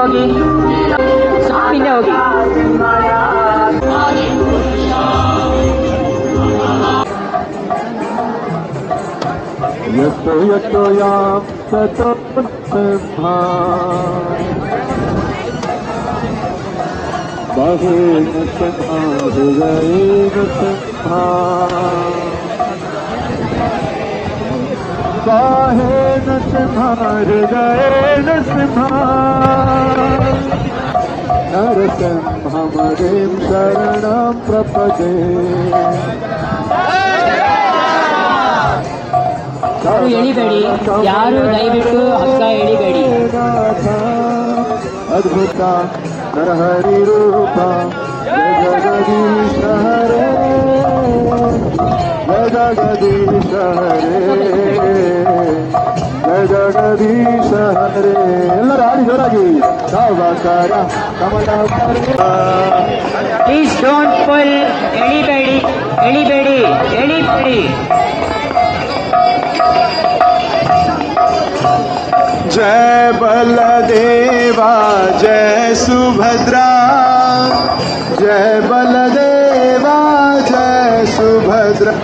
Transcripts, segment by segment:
ಹೋಗಿ, ಸ್ವಲ್ಪ ಹಿಂದೆ ಹೋಗಿ. यतो यतो याम ततो सिंहा बहुन सिंहा हृदयेन सिंहा बाहेन सिंहा हृदयेन सिंहा नरसिंहमदिं शरणं प्रपदे ಎಳಿಬೇಡಿ, ಯಾರು ದಯವಿಟ್ಟು ಹಗ್ಗ ಎಳಿಬೇಡಿ. ಅದ್ಭುತ ನರಹರಿ ರೂಪ ಜಗದೀಶ ಹರೇ ಜಗದೀಶ ಹರೇ ಜಗದೀಶ ಹರೇ. ಎಲ್ಲರೂ ಆಡಿ ಜೋರಾಗಿ ಸಾವಕಾರ ಕಮಲ. Please don't pull. ಎಳಿಬೇಡಿ, ಎಳಿಬೇಡಿ, ಎಳಿಬೇಡಿ. जय बलदेवा जय सुभद्रा, जय बलदेवा जय सुभद्रा.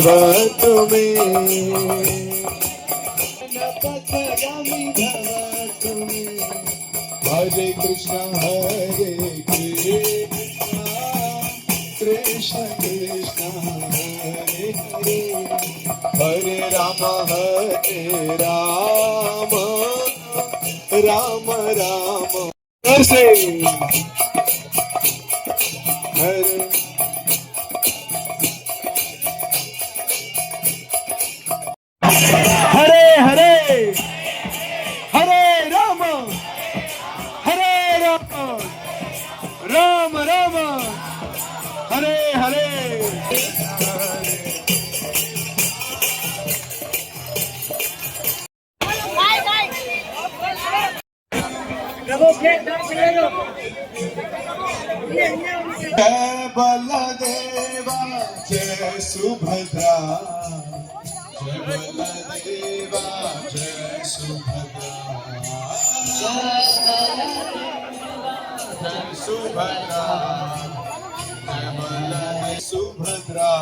भवतु मे हरे कृष्ण कृष्ण कृष्ण हरे हरे हरे राम राम राम से हरे हरे हरे हरे राम राम राम हरे हरे. जय बलदेवा जय सुभद्रा, जय बलदेवा जय सुभद्रा, जय सुभद्रा, जय बलदेवा सुभद्रा,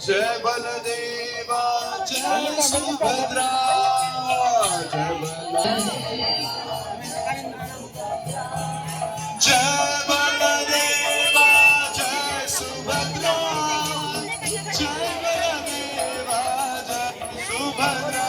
जय बलदेवा जय सुभद्रा, जय बलदेवा जय सुभद्रा, जय बलदेवा जय सुभद्रा.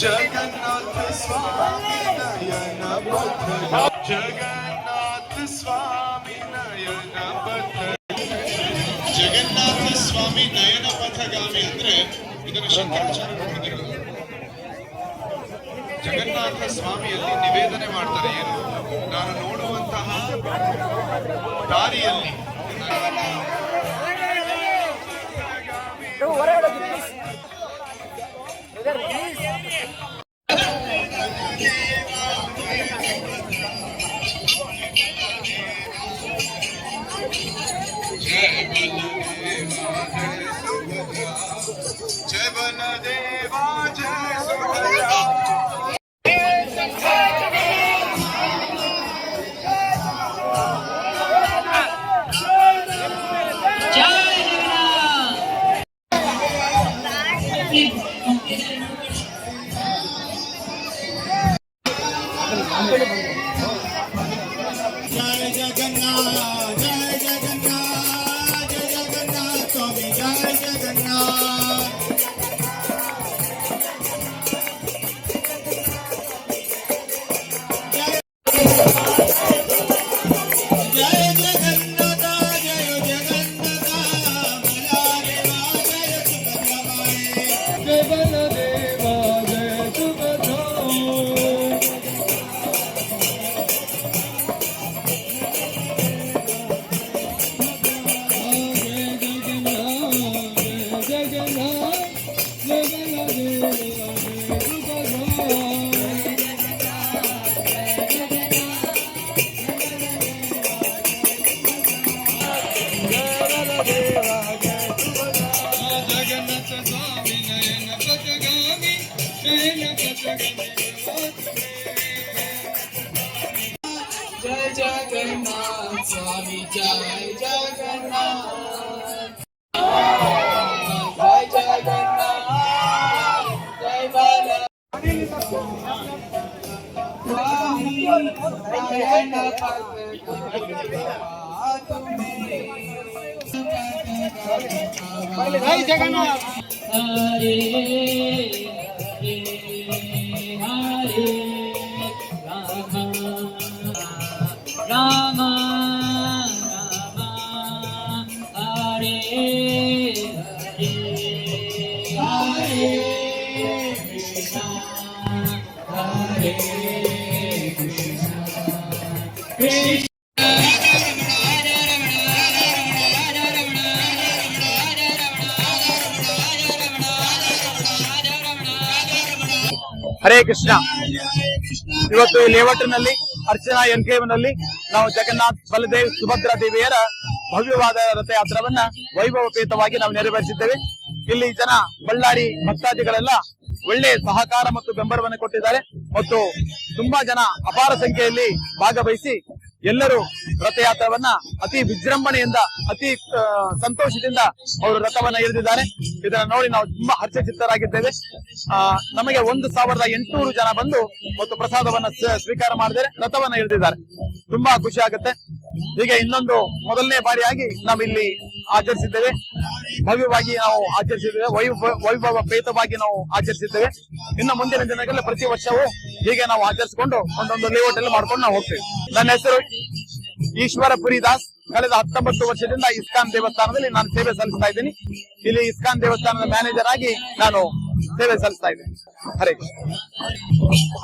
जगन्नाथ स्वामी नयन पथ, जगन्नाथ स्वामी नयन पथ, ಜಗನ್ನಾಥ ಸ್ವಾಮಿ ನಯನ ಪಥಗಾಮಿ ಅಂದ್ರೆ ಇದನ್ನು ಶಂಕರಾಚಾರ್ಯರು ಹೇಳಿದರು. ಜಗನ್ನಾಥ ಸ್ವಾಮಿಯಲ್ಲಿ ನಿವೇದನೆ ಮಾಡ್ತಾರೆ, ಏನು ನಾನು ನೋಡುವಂತಹ ದಾರಿಯಲ್ಲಿ जय बलदेवा जय सुभद्रा. जय जगन्नाथ जय जगन्नाथ जय जगन्नाथ स्वामी जय जगन्नाथ. जय जगन्नाथ जय जगन्नाथ बलदेवा जय सुभद्रा. जय बलदेव जय जगन्नाथ स्वामी जय जगन्नाथ जय जगन्नाथ जय बाला जय जगन्नाथ हरे हरे हरे राम राम हरे हरे हरे कृष्ण हरे कृष्ण ಹರೇ ಕೃಷ್ಣ. ಇವತ್ತು ಈ ಲೇಔಟ್ನಲ್ಲಿ ಅರ್ಚನಾ ಎನ್ಕೇವ್ನಲ್ಲಿ ನಾವು ಜಗನ್ನಾಥ್ ಬಲದೇವ್ ಸುಭದ್ರಾ ದೇವಿಯರ ಭವ್ಯವಾದ ರಥಯಾತ್ರವನ್ನ ವೈಭವಪೇತವಾಗಿ ನಾವು ನೆರವೇರಿಸಿದ್ದೇವೆ. ಇಲ್ಲಿ ಜನ ಬಳ್ಳಾರಿ ಭಕ್ತಾದಿಗಳೆಲ್ಲ ಒಳ್ಳೆ ಸಹಕಾರ ಮತ್ತು ಬೆಂಬಲವನ್ನು ಕೊಟ್ಟಿದ್ದಾರೆ ಮತ್ತು ತುಂಬಾ ಜನ ಅಪಾರ ಸಂಖ್ಯೆಯಲ್ಲಿ ಭಾಗವಹಿಸಿ ಎಲ್ಲರೂ ರಥಯಾತ್ರವನ್ನ ಅತಿ ವಿಜೃಂಭಣೆಯಿಂದ ಅತಿ ಸಂತೋಷದಿಂದ ಅವರು ರಥವನ್ನ ಎಳೆದಿದ್ದಾರೆ. ಇದನ್ನ ನೋಡಿ ನಾವು ತುಂಬಾ ಹರ್ಷಚಿತ್ತರಾಗಿದ್ದೇವೆ. ನಮಗೆ 1800 ಜನ ಬಂದು ಮತ್ತು ಪ್ರಸಾದವನ್ನ ಸ್ವೀಕಾರ ಮಾಡಿದರೆ ರಥವನ್ನ ಎಳೆದಿದ್ದಾರೆ. ತುಂಬಾ ಖುಷಿ ಆಗುತ್ತೆ. ಹೀಗೆ ಇನ್ನೊಂದು ಮೊದಲನೇ ಬಾರಿಯಾಗಿ ನಾವು ಇಲ್ಲಿ ಆಚರಿಸಿದ್ದೇವೆ. ಭವ್ಯವಾಗಿ ನಾವು ಆಚರಿಸಿದ್ದೇವೆ. ವೈಭವ ಪೇತವಾಗಿ ನಾವು ಆಚರಿಸಿದ್ದೇವೆ. ಇನ್ನು ಮುಂದಿನ ದಿನಗಳಲ್ಲಿ ಪ್ರತಿ ವರ್ಷವೂ ಹೀಗೆ ನಾವು ಆಚರಿಸಿಕೊಂಡು ಒಂದೊಂದು ಲೇಔಟ್ ಅಲ್ಲಿ ಮಾಡ್ಕೊಂಡು ನಾವು ಹೋಗ್ತೇವೆ. ನನ್ನ ಹೆಸರು ಈಶ್ವರಪುರಿ ದಾಸ್. ಕಳೆದ 19 ವರ್ಷದಿಂದ ಇಸ್ಕಾನ್ ದೇವಸ್ಥಾನದಲ್ಲಿ ನಾನು ಸೇವೆ ಸಲ್ಲಿಸ್ತಾ ಇದ್ದೀನಿ. ಇಲ್ಲಿ ಇಸ್ಕಾನ್ ದೇವಸ್ಥಾನದ ಮ್ಯಾನೇಜರ್ ಆಗಿ ನಾನು ಸೇವೆ ಸಲ್ಲಿಸ್ತಾ ಇದ್ದೀನಿ. ಹರೇ ಕೃಷ್ಣ.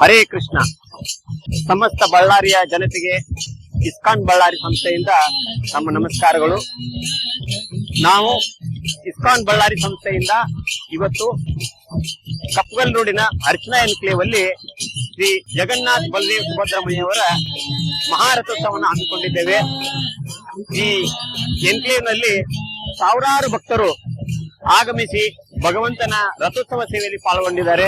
ಹರೇ ಕೃಷ್ಣ. ಸಮಸ್ತ ಬಳ್ಳಾರಿಯ ಜನತೆಗೆ ಇಸ್ಕಾನ್ ಬಳ್ಳಾರಿ ಸಂಸ್ಥೆಯಿಂದ ನಮ್ಮ ನಮಸ್ಕಾರಗಳು. ನಾವು ಇಸ್ಕಾನ್ ಬಳ್ಳಾರಿ ಸಂಸ್ಥೆಯಿಂದ ಇವತ್ತು ಕಪ್ಪಗಲ್ ರೋಡಿನ ಅರ್ಚನಾ ಎನ್ಕ್ಲೇವ್ ಅಲ್ಲಿ ಶ್ರೀ ಜಗನ್ನಾಥ್ ಬಲದೇವ್ ಸುಭದ್ರಮಯ್ಯವರ ಮಹಾರಥೋತ್ಸವವನ್ನು ಹಮ್ಮಿಕೊಂಡಿದ್ದೇವೆ. ಈ ಎನ್ಕ್ಲೇವ್ ನಲ್ಲಿ ಸಾವಿರಾರು ಭಕ್ತರು ಆಗಮಿಸಿ ಭಗವಂತನ ರಥೋತ್ಸವ ಸೇವೆಯಲ್ಲಿ ಪಾಲ್ಗೊಂಡಿದ್ದಾರೆ.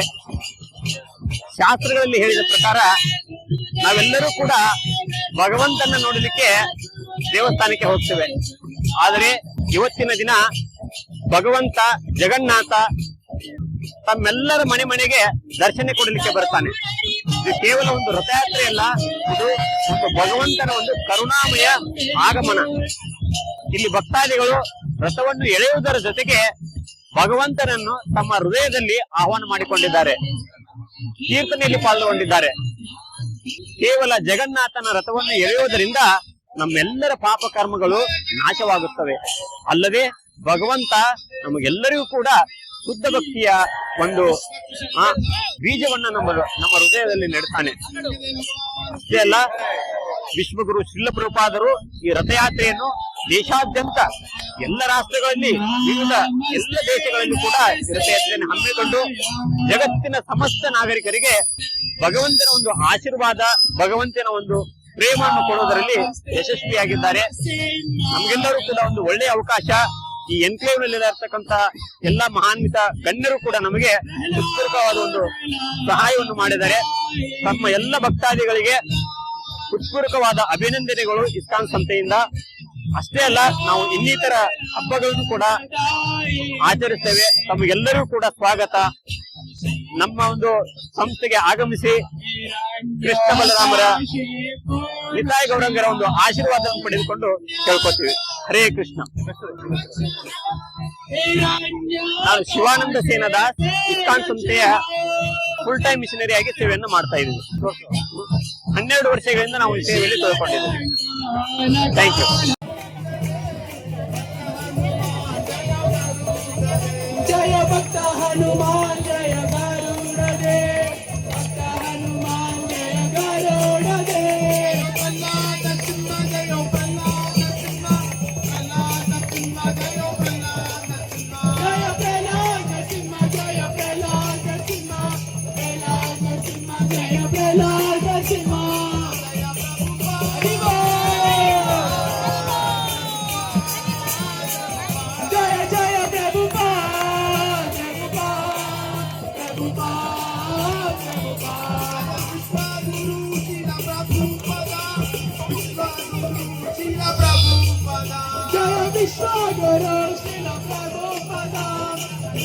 ಶಾಸ್ತ್ರಗಳಲ್ಲಿ ಹೇಳಿದ ಪ್ರಕಾರ ನಾವೆಲ್ಲರೂ ಕೂಡ ಭಗವಂತನ ನೋಡಲಿಕ್ಕೆ ದೇವಸ್ಥಾನಕ್ಕೆ ಹೋಗ್ತೇವೆ. ಆದರೆ ಇವತ್ತಿನ ದಿನ ಭಗವಂತ ಜಗನ್ನಾಥ ತಮ್ಮೆಲ್ಲರ ಮನೆ ಮನೆಗೆ ದರ್ಶನ ಕೊಡಲಿಕ್ಕೆ ಬರ್ತಾನೆ. ಇದು ಕೇವಲ ಒಂದು ರಥಯಾತ್ರೆ ಅಲ್ಲ, ಇದು ಒಂದು ಭಗವಂತನ ಒಂದು ಕರುಣಾಮಯ ಆಗಮನ. ಇಲ್ಲಿ ಭಕ್ತಾದಿಗಳು ರಥವನ್ನು ಎಳೆಯುವುದರ ಜೊತೆಗೆ ಭಗವಂತನನ್ನು ತಮ್ಮ ಹೃದಯದಲ್ಲಿ ಆಹ್ವಾನ ಮಾಡಿಕೊಂಡಿದ್ದಾರೆ, ಕೀರ್ತನೆಯಲ್ಲಿ ಪಾಲ್ಗೊಂಡಿದ್ದಾರೆ. ಕೇವಲ ಜಗನ್ನಾಥನ ರಥವನ್ನು ಎಳೆಯುವುದರಿಂದ ನಮ್ಮೆಲ್ಲರ ಪಾಪ ಕರ್ಮಗಳು ನಾಶವಾಗುತ್ತವೆ. ಅಲ್ಲದೆ ಭಗವಂತ ನಮಗೆಲ್ಲರಿಗೂ ಕೂಡ ಶುದ್ಧ ಭಕ್ತಿಯ ಒಂದು ಬೀಜವನ್ನ ನಮ್ಮ ಹೃದಯದಲ್ಲಿ ನೆಡ್ತಾನೆ. ಅಷ್ಟೇ ಅಲ್ಲ, ವಿಶ್ವಗುರು ಶ್ರೀಲ ಪ್ರಭುಪಾದರು ಈ ರಥಯಾತ್ರೆಯನ್ನು ದೇಶಾದ್ಯಂತ ಎಲ್ಲ ರಾಷ್ಟ್ರಗಳಲ್ಲಿ ವಿವಿಧ ಎಲ್ಲ ದೇಶಗಳಲ್ಲಿ ಕೂಡ ಈ ರಥಯಾತ್ರೆಯನ್ನು ಹಮ್ಮಿಕೊಂಡು ಜಗತ್ತಿನ ಸಮಸ್ತ ನಾಗರಿಕರಿಗೆ ಭಗವಂತನ ಒಂದು ಆಶೀರ್ವಾದ, ಭಗವಂತನ ಒಂದು ಪ್ರೇಮವನ್ನು ಕೊಡುವುದರಲ್ಲಿ ಯಶಸ್ವಿಯಾಗಿದ್ದಾರೆ. ನಮಗೆಲ್ಲರೂ ಕೂಡ ಒಂದು ಒಳ್ಳೆಯ ಅವಕಾಶ. ಈ ಎನ್ಕ್ಲೇವ್ ನಲ್ಲಿ ಇರತಕ್ಕಂತ ಎಲ್ಲಾ ಮಹಾನ್ವಿತ ಗಣ್ಯರು ಕೂಡ ನಮಗೆ ಉತ್ಪೂರ್ವಕವಾದ ಒಂದು ಸಹಾಯವನ್ನು ಮಾಡಿದ್ದಾರೆ. ತಮ್ಮ ಎಲ್ಲ ಭಕ್ತಾದಿಗಳಿಗೆ ಉತ್ಪೂರ್ವಕವಾದ ಅಭಿನಂದನೆಗಳು ಇಸ್ಕಾನ್ ಸಂಸ್ಥೆಯಿಂದ. ಅಷ್ಟೇ ಅಲ್ಲ, ನಾವು ಇನ್ನಿತರ ಹಬ್ಬಗಳನ್ನು ಕೂಡ ಆಚರಿಸ್ತೇವೆ. ತಮಗೆಲ್ಲರಿಗೂ ಕೂಡ ಸ್ವಾಗತ. ನಮ್ಮ ಒಂದು ಸಂಸ್ಥೆಗೆ ಆಗಮಿಸಿ ಕೃಷ್ಣ ಬಲರಾಮರ ನಿತಾಯ್ ಗೌರಂಗರ ಒಂದು ಆಶೀರ್ವಾದವನ್ನು ಪಡೆದುಕೊಂಡು ಕೇಳ್ಕೊತೀವಿ. ಹರೇ ಕೃಷ್ಣ. ನಾನು ಶಿವಾನಂದ ಸೇನದಾಸ್, ಇಸ್ಕಾನ್ ಸಂಸ್ಥೆಯ ಫುಲ್ ಟೈಮ್ ಮಿಷನರಿ ಆಗಿ ಸೇವೆಯನ್ನು ಮಾಡ್ತಾ ಇದ್ದೀವಿ. 12 ವರ್ಷಗಳಿಂದ ನಾವು ಈ ಸೇವೆಯಲ್ಲಿ ತೊಡಕೊಂಡಿದ್ದೀವಿ. Thank you. जय भक्त हनुमान जय गरुड़ दे, भक्त हनुमान जय गरुड़ दे, प्रहलाद सिंह जय प्रहलाद सिंह, प्रहलाद सिंह जय प्रहलाद सिंह, जय प्रहलाद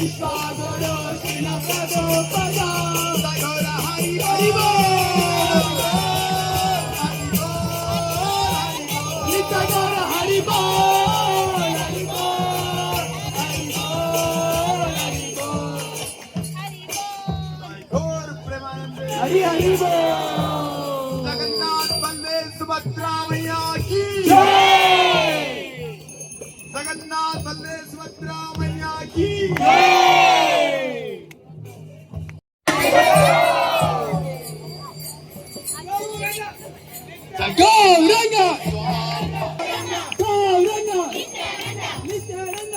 विश्वागुरु शिल प्रभुपद गौर हरि हरि बोल नित्य गौर हरि बोल हरि बोल हरि बोल हरि बोल हरि हरि बोल जगन्नाथ बलदेव सुभद्रा मैया की जगन्नाथ बलदेव सुभद्रा मैया की गौरंग गौरंग नित्यानंद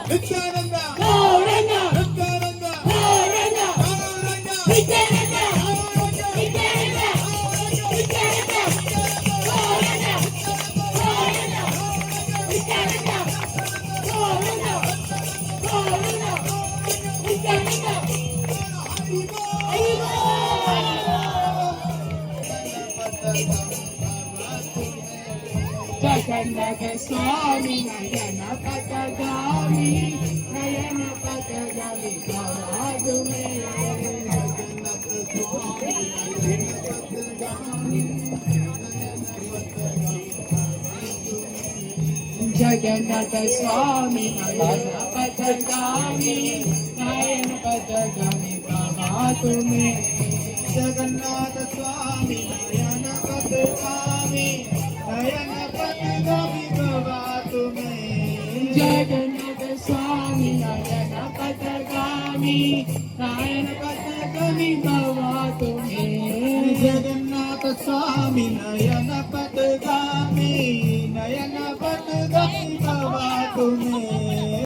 नित्यानंद गौरंग नित्यानंद गौरंग नित्यानंद जगन्नाथ स्वामी नयन पथगामी नयन पथगामी गवादु में जगन्नाथ स्वामी नयन पथगामी नयन पथगामी गवादु में जगन्नाथ स्वामी नयन पथगामी नयन पथगामी गवातु में जगन्नाथ स्वामी नयन पथगामी नयन पथगामी गवातु में जगन्नाथ स्वामी नयन पथगामी नयन पथगामी गवातु में